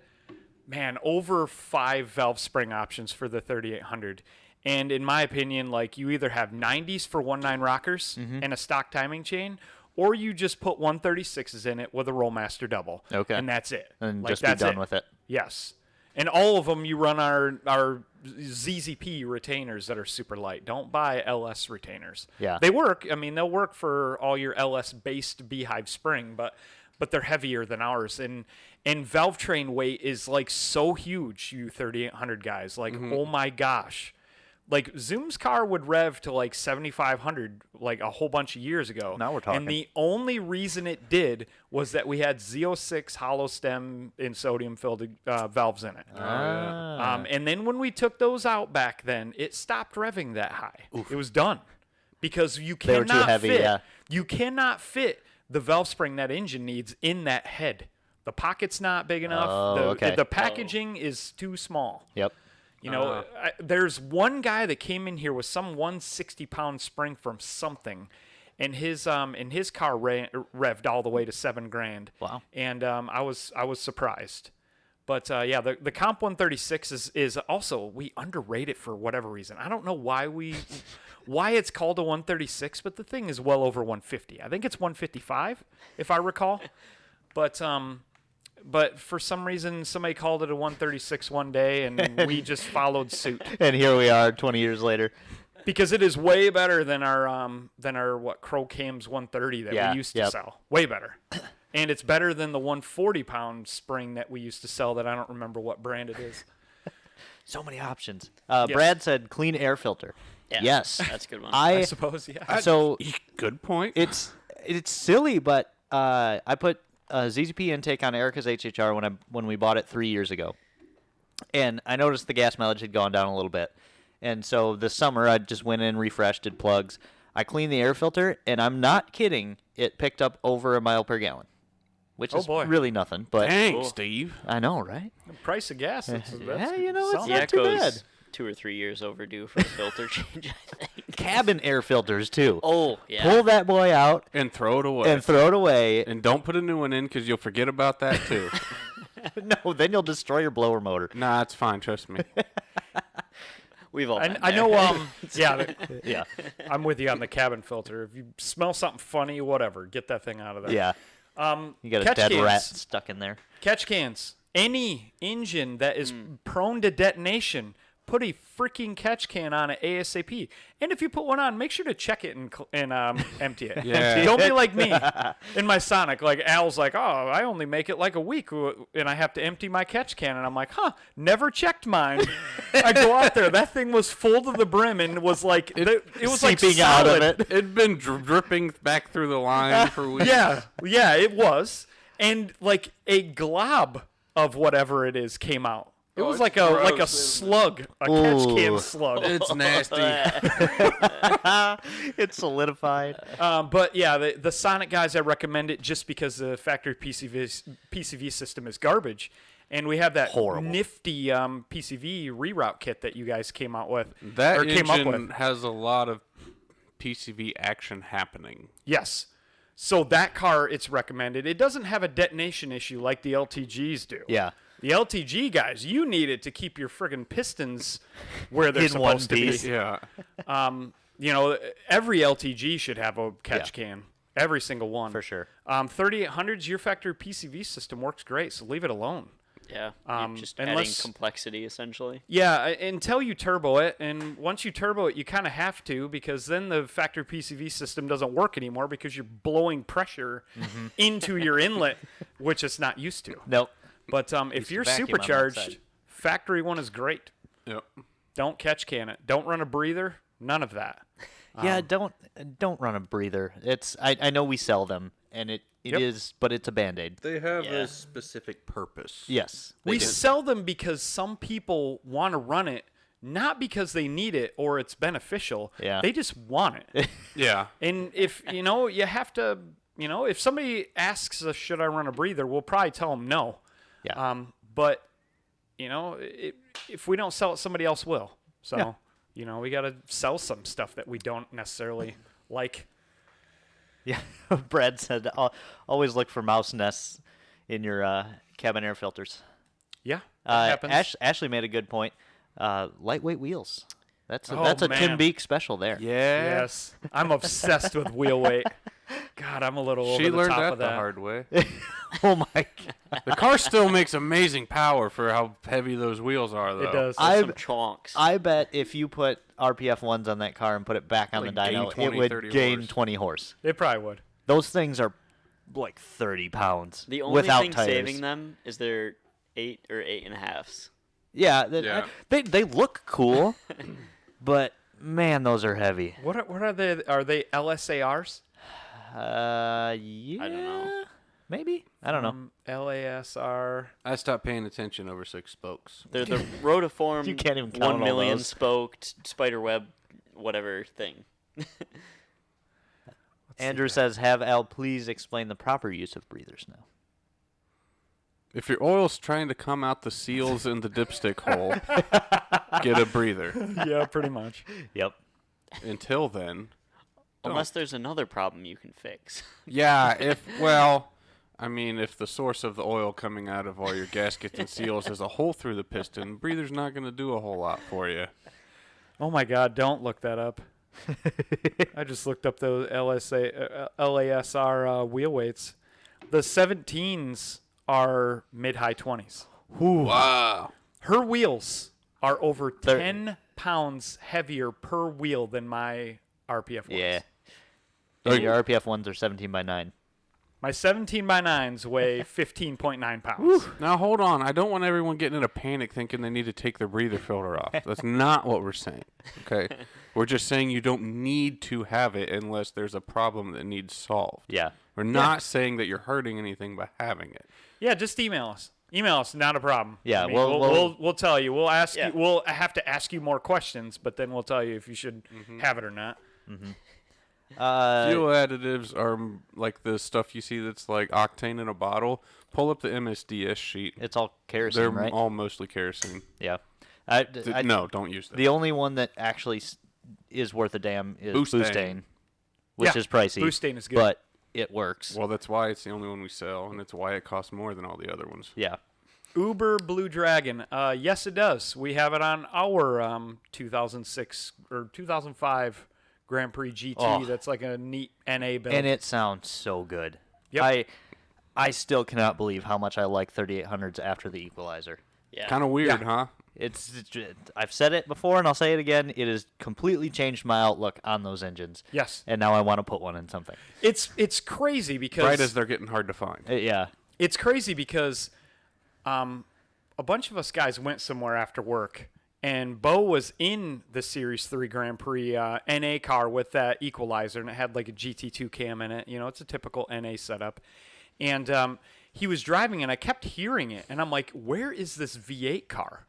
over 5 valve spring options for the 3800, and in my opinion, you either have 90s for 1.9 rockers and a stock timing chain, or you just put 136s in it with a Rollmaster double. Okay. And that's it. and just be that's done with it. Yes. And all of them, you run our ZZP retainers that are super light. Don't buy LS retainers. Yeah. They work. I mean, they'll work for all your LS-based Beehive spring, but they're heavier than ours. And valve train weight is so huge, you 3800 guys. Oh my gosh. Zoom's car would rev to 7,500 a whole bunch of years ago. Now we're talking. And the only reason it did was that we had Z06 hollow stem and sodium filled valves in it. And then when we took those out back then, it stopped revving that high. It was done because you They were cannot too heavy, fit. yeah. You cannot fit the valve spring that engine needs in that head. The pocket's not big enough. Oh, okay. The packaging is too small. Yep. You know, there's one guy that came in here with some 160-pound spring from something, and his car revved all the way to $7,000. Wow. And I was surprised. But yeah, the Comp 136 is also, we underrate it for whatever reason. I don't know why it's called a 136, but the thing is well over 150. I think it's 155 if I recall. But for some reason somebody called it a 136 one day, and we just followed suit. And here we are 20 years later. Because it is way better than our what Crow Cam's 130 that we used to sell. Way better. And it's better than the 140-pound spring that we used to sell that I don't remember what brand it is. So many options. Yes. Brad said clean air filter. Yeah, Yes. that's a good one. I suppose, yeah. So Good point. it's silly, but I put a ZZP intake on Erica's HHR when we bought it 3 years ago, and I noticed the gas mileage had gone down a little bit, and so this summer I just went in, refreshed, did plugs. I cleaned the air filter, and I'm not kidding, it picked up over a mile per gallon, which is boy. really nothing. But Dang, Cool. Steve. I know, right? The price of gas. That's you know, it's something. not too bad. 2 or 3 years overdue for a filter change, I think. Cabin air filters too. Oh, yeah. Pull that boy out And throw it away. and throw it away. And don't put a new one in because you'll forget about that too. No, then you'll destroy your blower motor. Nah, it's fine. Trust me. We've all been I there. know. Yeah, Yeah, I'm with you on the cabin filter. If you smell something funny, whatever, get that thing out of there. yeah. You got a Catch dead cans. rat stuck in there. Catch cans. Any engine that is prone to detonation, put a freaking catch can on it ASAP. And if you put one on, make sure to check it and empty it. Yeah. Don't be like me in my Sonic. Like Al's like, oh, I only make it like a week, and I have to empty my catch can. And I'm like, never checked mine. I go out there, that thing was full to the brim and was like, it was like Seeping out of solid. it. It'd been dripping back through the line for weeks. Yeah, it was. And like a glob of whatever it is came out. It was it's like gross, a isn't it? slug, a catch can Ooh. slug. It's nasty. It's solidified. But yeah, the Sonic guys, I recommend it just because the factory PCV system is garbage. And we have that Horrible. nifty PCV reroute kit that you guys came out with. That or came up with. engine has a lot of PCV action happening. Yes. So that car, it's recommended. It doesn't have a detonation issue like the LTGs do. Yeah. The LTG guys, you need it to keep your friggin' pistons where they're In one supposed to piece. be. Yeah. You know, every LTG should have a catch can. Every single one. For sure. 3800's your factory PCV system works great, so leave it alone. Yeah, you're just adding unless- complexity, essentially. Yeah, until you turbo it, and once you turbo it, you kind of have to, because then the factory PCV system doesn't work anymore because you're blowing pressure into your inlet, which it's not used to. Nope. But if you're vacuum on that supercharged, side. factory one is great. Yep. Don't catch can it. Don't run a breather. None of that. Yeah, don't run a breather. It's I know we sell them, and it Yep. is, but it's a Band-Aid. They have Yeah. a specific purpose. Yes. they We do. sell them because some people want to run it, not because they need it or it's beneficial. Yeah. They just want it. Yeah. And if, you have to, if somebody asks us, should I run a breather, we'll probably tell them no. Yeah. But, if we don't sell it, somebody else will. So, we got to sell some stuff that we don't necessarily like. Yeah. Brad said, always look for mouse nests in your cabin air filters. Yeah, that happens. Ashley made a good point. Lightweight wheels. That's a Oh, Tim man. Beek special there. Yeah. Yes. I'm obsessed with wheel weight. God, I'm a little over She the learned top that of the that. hard way. Oh my god. The car still makes amazing power for how heavy those wheels are, though. It does. Some chonks. I bet if you put RPF ones on that car and put it back on Like the gain dyno, 20, it would 30 gain horse. 20 horse. It probably would. Those things are like 30 pounds The only without thing tires. saving them is their 8 or 8.5s. Yeah, Yeah. they look cool, but man, those are heavy. What are they? Are they LSARs? Yeah. I don't know. Maybe. I don't know. LASR. I stopped paying attention over 6 spokes. They're the rotiform You can't even count 1 all million those. spoked spider web whatever thing. Andrew says, "Have Al please explain the proper use of breathers now." If your oil's trying to come out the seals in the dipstick hole, Get a breather. Yeah, pretty much. Yep. Until then, Unless there's another problem you can fix. yeah, if the source of the oil coming out of all your gaskets and seals is a hole through the piston, breather's not going to do a whole lot for you. Oh my God! Don't look that up. I just looked up those LASR wheel weights. The 17s are mid-high 20s. Wow. Her wheels are over 10 pounds heavier per wheel than my RPF ones. Yeah. And your RPF ones are 17 by 9. My 17 by 9s weigh 15.9 pounds. Now, hold on. I don't want everyone getting in a panic thinking they need to take the breather filter off. That's not what we're saying, okay? We're just saying you don't need to have it unless there's a problem that needs solved. Yeah. We're not saying that you're hurting anything by having it. Yeah, just email us. Email us, not a problem. Yeah, I mean, we'll- we'll tell you. We'll ask Yeah. you. We'll have to ask you more questions, but then we'll tell you if you should have it or not. Fuel additives are like the stuff you see that's like octane in a bottle. Pull up the MSDS sheet. It's all kerosene, They're right? all mostly kerosene. Yeah. No, don't use that. The only one that actually is worth a damn is Boostane. Boostane, which Yeah, is pricey. Boostane is good. But it works. Well, that's why it's the only one we sell, and it's why it costs more than all the other ones. Yeah. Uber Blue Dragon. Yes, it does. We have it on our 2006 or 2005 Grand Prix GT. Oh. That's like a neat NA build. And it sounds so good. Yep. I still cannot believe how much I like 3800s after the equalizer. Yeah. Kind of weird, Yeah. huh? I've said it before and I'll say it again. It has completely changed my outlook on those engines. Yes. And now I want to put one in something. It's crazy because Right as they're getting hard to find. Yeah. it's crazy because a bunch of us guys went somewhere after work, and Bo was in the Series 3 Grand Prix NA car with that equalizer, and it had like a GT2 cam in it. You know, it's a typical NA setup. And he was driving, and I kept hearing it, and I'm like, where is this V8 car?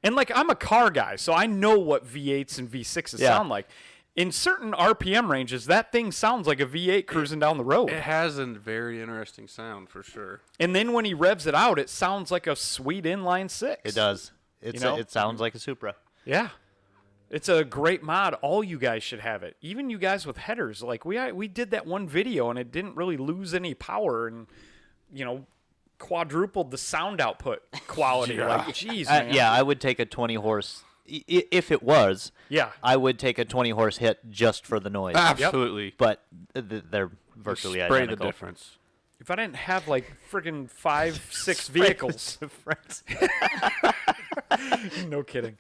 And like, I'm a car guy, so I know what V8s and V6s Yeah. sound like. In certain RPM ranges, that thing sounds like a V8 cruising down the road. It has a very interesting sound for sure. And then when he revs it out, it sounds like a sweet inline six. It does. It's You know? it sounds like a Supra. Yeah. It's a great mod. All you guys should have it. Even you guys with headers. Like we did that one video and it didn't really lose any power and quadrupled the sound output quality. Yeah. Like geez, man. Yeah, I would take a 20 horse if it was. Yeah. I would take a 20 horse hit just for the noise. Absolutely. But they're virtually Spray identical. the difference. If I didn't have like friggin' 5-6 vehicles. No kidding.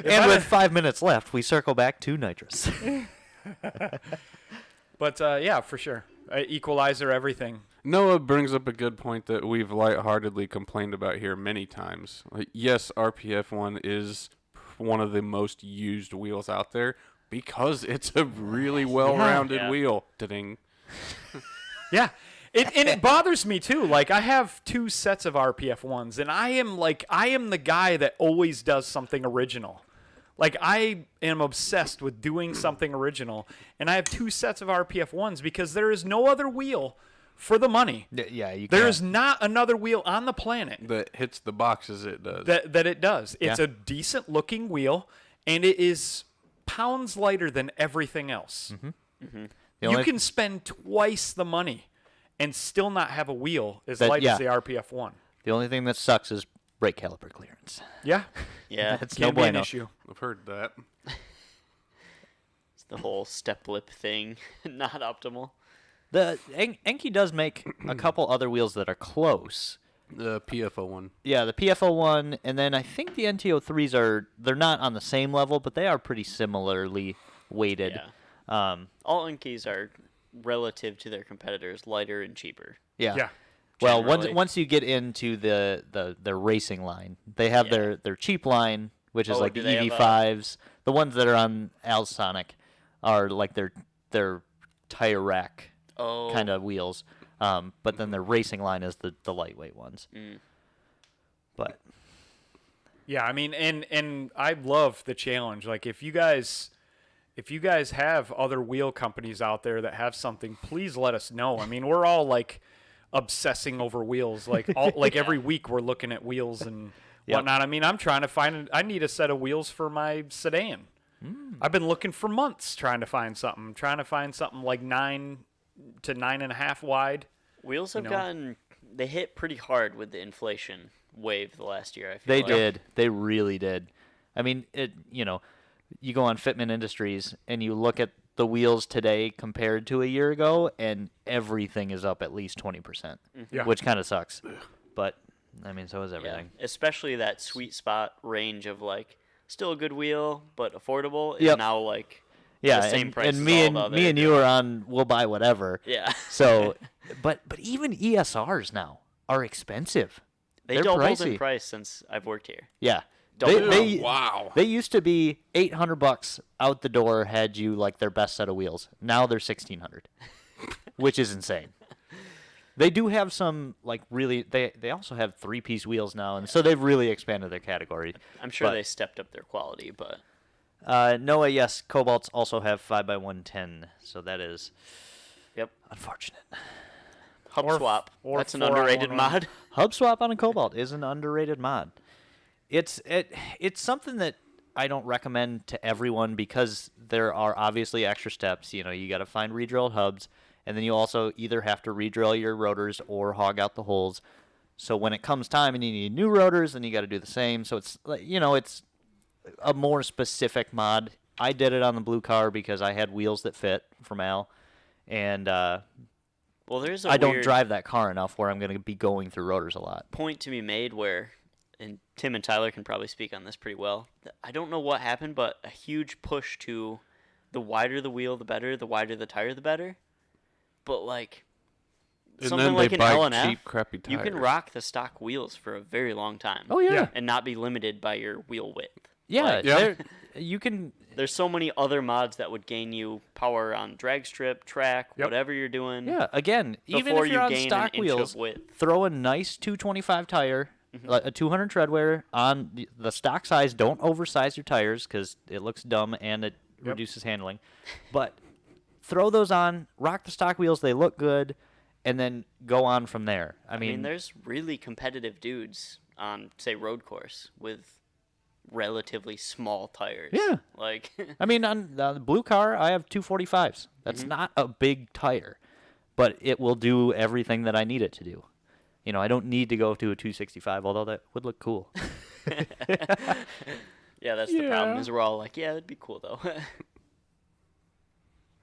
And with 5 minutes left, we circle back to nitrous. But yeah, for sure. Equalizer, everything. Noah brings up a good point that we've lightheartedly complained about here many times. Like, yes, RPF1 is one of the most used wheels out there because it's a really well-rounded Yeah. wheel. Da-ding. Yeah. It bothers me too. Like I have 2 sets of RPF ones, and I am the guy that always does something original. Like I am obsessed with doing something original, and I have 2 sets of RPF ones because there is no other wheel for the money. Yeah, you There can't. is not another wheel on the planet That hits the boxes it does. that it does. It's Yeah. a decent looking wheel, and it is pounds lighter than everything else. The You only- can spend twice the money and still not have a wheel as That- light yeah. as the RPF one. The only thing that sucks is brake caliper clearance. Yeah, Yeah. That's can no be an bueno. issue. I've heard that. It's the whole step lip thing, not optimal. The Enki does make a couple other wheels that are close. The PFO one. Yeah, the PFO one, and then I think the NTO3s they're not on the same level, but they are pretty similarly weighted. Yeah. All Inkies are relative to their competitors lighter and cheaper. Yeah. Yeah. Well, Generally. once you get into their racing line, they have Yeah. their cheap line, which is Oh, like do the they have EV5s. The ones that are on Alsonic are like their tire rack Oh. kind of wheels. But then their racing line is the lightweight ones. But Yeah, I mean, and I love the challenge. Like, if you guys have other wheel companies out there that have something, please let us know. I mean, we're all like obsessing over wheels. Like, like every week we're looking at wheels and whatnot. I mean, I'm trying to find. I need a set of wheels for my sedan. I've been looking for months trying to find something. Trying to find something like 9 to 9.5 wide. Wheels have gotten, they hit pretty hard with the inflation wave the last year, I feel They like. did. They really did. I mean, you go on Fitment Industries and you look at the wheels today compared to a year ago, and everything is up at least 20%, Yeah. which kind of sucks. But, I mean, so is Yeah, everything. especially that sweet spot range of like still a good wheel but affordable is Yep. now like Yeah, the same price and as me all and the other me and you are on we'll buy whatever. Yeah. So, but even ESRs now are expensive. They They're doubled pricey. in price since I've worked here. Yeah. Double. Wow. They used to be $800 out the door had you like their best set of wheels. Now they're $1,600, which is insane. They do have some like really. They also have 3-piece wheels now, and so they've really expanded their category. I'm sure But- they stepped up their quality, but Noah, yes, Cobalts also have 5x110, so that is yep. unfortunate. Hub Or- swap. or That's an 4 on underrated 1 mod. Hub swap on a Cobalt is an underrated mod. It's something that I don't recommend to everyone because there are obviously extra steps. You got to find redrilled hubs, and then you also either have to redrill your rotors or hog out the holes. So when it comes time and you need new rotors, then you got to do the same. So it's it's a more specific mod. I did it on the blue car because I had wheels that fit from Al, and Well, there's a I don't weird drive that car enough where I'm going to be going through rotors a lot. point to be made where, and Tim and Tyler can probably speak on this pretty well. I don't know what happened, but a huge push to the wider the wheel, the better. The wider the tire, the better. But like And something then like they an buy LNF, cheap, crappy you can tires. rock the stock wheels for a very long time. Oh yeah, Yeah. And not be limited by your wheel width. yeah. Like, Yeah. You can. there's so many other mods that would gain you power on drag strip, track, Yep. whatever you're doing. Yeah, again, even Before if you're you on gain stock an inch wheels, of width. throw a nice 225 tire, like a 200 tread wear on the stock size. Don't oversize your tires because it looks dumb and it reduces handling. But throw those on, rock the stock wheels. They look good, and then go on from there. I mean, there's really competitive dudes on, say, road course with relatively small tires. Yeah. Like, I mean, on the blue car, I have 245s. That's not a big tire, but it will do everything that I need it to do. I don't need to go to a 265, although that would look cool. yeah, that's the problem is we're all like, yeah, it'd be cool though.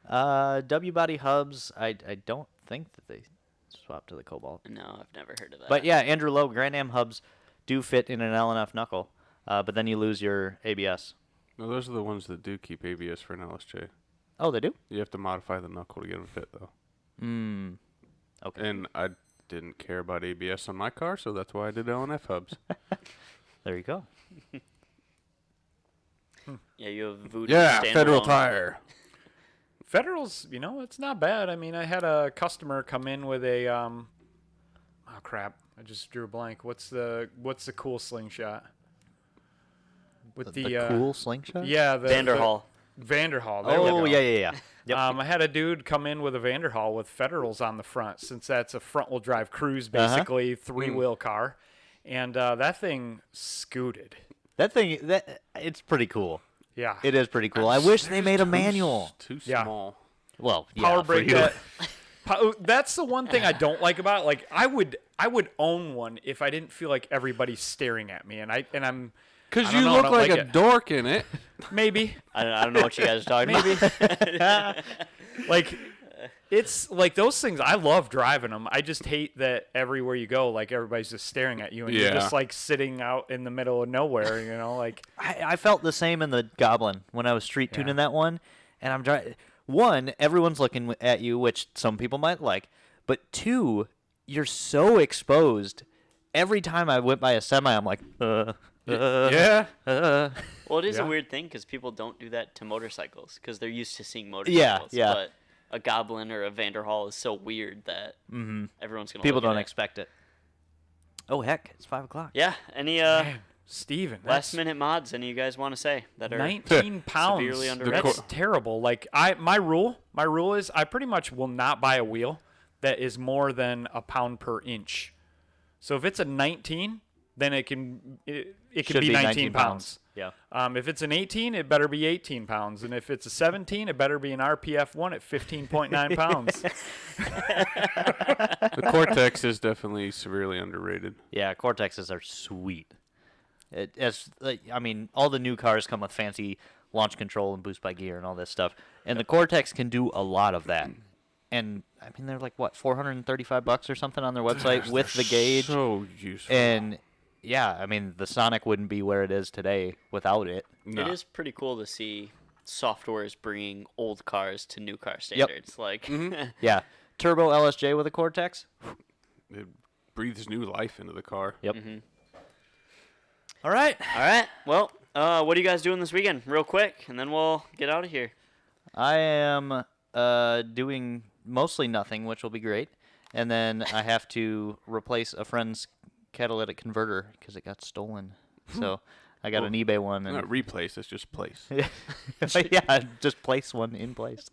W-body hubs, I don't think that they swap to the Cobalt. No, I've never heard of that. But yeah, Andrew Lowe, Grand Am hubs do fit in an LNF knuckle, but then you lose your ABS. No, those are the ones that do keep ABS for an LSJ. Oh, they do? You have to modify the knuckle to get them fit, though. Okay. And I didn't care about ABS on my car, so that's why I did LNF hubs. There you go. yeah, you have Voodoo Yeah, Federal standalone. Tire. Federal's, it's not bad. I mean, I had a customer come in with a oh crap, I just drew a blank. What's the cool slingshot? With The cool slingshot? Yeah, Vanderhall. Vanderhall. There we Oh, go. yeah. Yep. I had a dude come in with a Vanderhall with Federals on the front, since that's a front-wheel drive cruise, basically 3-wheel car, and that thing scooted. That thing, it's pretty cool. Yeah, It is pretty cool. I wish they made a manual. Too Yeah. small. Well, yeah, power for brake. you. That's the one thing I don't like about it. Like I would own one if I didn't feel like everybody's staring at me, and I'm Because I don't you know, I look don't like like a it. dork in it. maybe I don't know what you guys are talking about. like it's like those things. I love driving them. I just hate that everywhere you go, like everybody's just staring at you, and you're Yeah. just like sitting out in the middle of nowhere. Like I felt the same in the Goblin when I was street tuning that one, and I'm driving. One, everyone's looking at you, which some people might like, but two, you're so exposed. Every time I went by a semi, I'm like, Yeah. Well, it is a Yeah. weird thing because people don't do that to motorcycles because they're used to seeing motorcycles. yeah. But a Goblin or a Vanderhall is so weird that everyone's going to people look at don't it. expect it. Oh heck, it's 5:00. Yeah. Any man, Steven, last minute mods any you guys want to say that are 19 pounds. severely The underrated? That's terrible. Like my rule is I pretty much will not buy a wheel that is more than a pound per inch. So if it's a 19, then it can Should be 19 pounds. Yeah. If it's an 18, it better be 18 pounds. And if it's a 17, it better be an RPF 1 at 15.9 pounds. The Cortex is definitely severely underrated. Yeah, Cortexes are sweet. All the new cars come with fancy launch control and boost by gear and all this stuff, and the Cortex can do a lot of that. And I mean, they're like what, $435 or something on their website with the gauge. So useful. And yeah, I mean, the Sonic wouldn't be where it is today without it. No. It is pretty cool to see software is bringing old cars to new car standards. Like, Yeah, turbo LSJ with a Cortex. It breathes new life into the car. Yep. All right. all right. Well, what are you guys doing this weekend, real quick, and then we'll get out of here. I am doing mostly nothing, which will be great. And then I have to replace a friend's catalytic converter because it got stolen. So I got an eBay one. And Not replace, it's just place. yeah, just place one in place.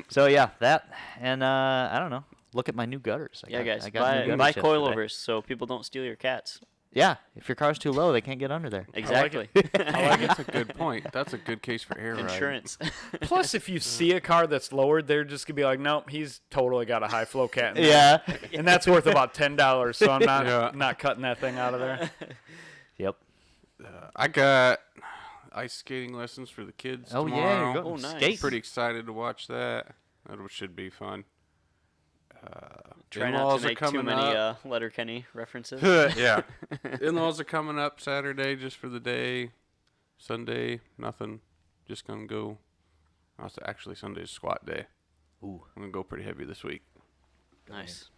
So yeah, that. And I don't know. Look at my new gutters. Yeah, guys, I got new buy gutters yesterday. coilovers so people don't steal your cats. Yeah, if your car's too low, they can't get under there. Exactly. That's a good point. That's a good case for air ride. Insurance. Plus, if you see a car that's lowered, they're just going to be like, nope, he's totally got a high flow cat in there. Yeah. And that's worth about $10, so I'm not cutting that thing out of there. Yep. I got ice skating lessons for the kids Oh tomorrow. yeah, you're Oh, going nice. skate. Pretty excited to watch that. That should be fun. Try not In-laws to are make too coming many up. Letterkenny references. Yeah. In-laws are coming up Saturday just for the day. Sunday, nothing. Just gonna go. Actually, Sunday's squat day. Ooh. I'm gonna go pretty heavy this week. Nice.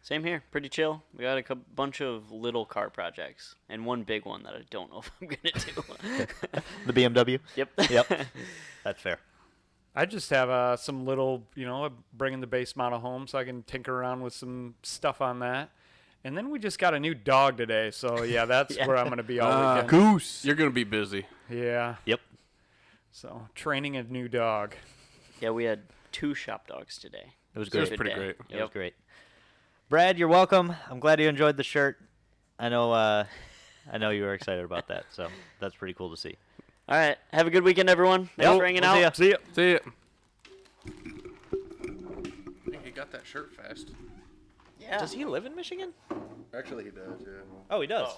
Same here. Pretty chill. We got a bunch of little car projects and one big one that I don't know if I'm going to do. The BMW? Yep. Yep. That's fair. I just have some little, bringing the base model home so I can tinker around with some stuff on that. And then we just got a new dog today, so yeah, that's where I'm going to be all weekend. Goose. You're gonna be busy. Yeah, Yep. so training a new dog. Yeah, we had 2 shop dogs today. It was It was great. pretty day. great. It was great. Brad, you're welcome. I'm glad you enjoyed the shirt. I know you were excited about that, so that's pretty cool to see. All right. Have a good weekend, everyone. Thanks for hanging out. See ya. See ya. He got that shirt fast. Yeah. Does he live in Michigan? Actually, he does, yeah. Oh, he does.